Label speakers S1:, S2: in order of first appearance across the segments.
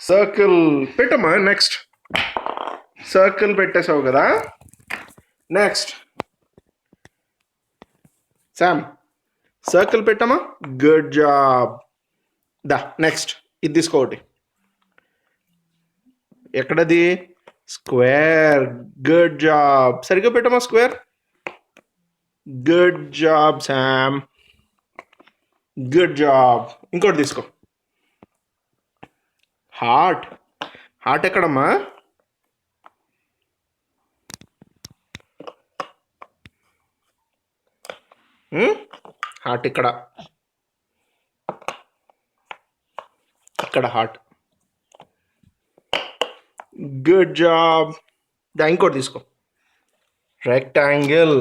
S1: Circle పెట్టమ్మా. Next circle పెట్టేసావు కదా. నెక్స్ట్ శామ్ సర్కిల్ పెట్టమ్మా. Good job. దా నెక్స్ట్ ఇది తీసుకోటి. ఎక్కడది? స్క్వేర్. Good job. సరిగ్గా పెట్టమ్మా square. Good job Sam. Good job. ఇంకోటి తీసుకో. హార్ట్. హార్ట్ ఎక్కడమ్మా? హార్ట్ ఇక్కడ. ఇక్కడ హార్ట్. Good job. దా ఇంకోటి తీసుకో. రెక్టాంగిల్.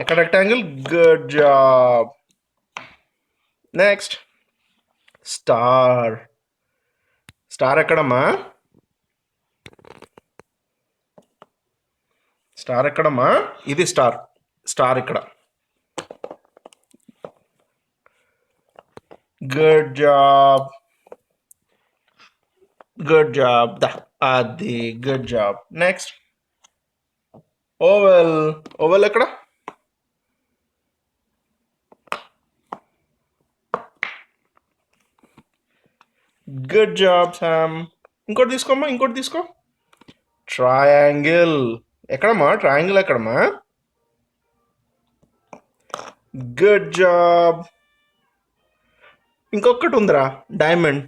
S1: ఎక్కడ rectangle? Good job. Next star. Star ఎక్కడమ్మా? స్టార్ ఎక్కడమ్మా? ఇది స్టార్. స్టార్ ఇక్కడ. Good job. Good job. దా అది good job. Next oval. Oval ఎక్కడ? Good job Sam. ఇంకోటి తీసుకోమ్మా. ఇంకోటి తీసుకో. ట్రయాంగిల్. ఎక్కడమ్మా? ట్రయాంగిల్ ఎక్కడమ్మా? Good job. ఇంకొకటి ఉందిరా డైమండ్.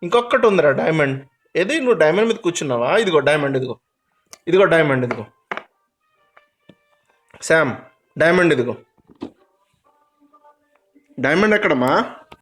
S1: ఇంకొకటి ఉందిరా డైమండ్. ఏది నువ్వు డైమండ్ మీద కూర్చున్నావా? ఇదిగో డైమండ్. ఇదిగో ఇదిగో డైమండ్. ఇదిగో శామ్ డైమండ్. ఇదిగో డైమండ్ ఎక్కడమ్మా?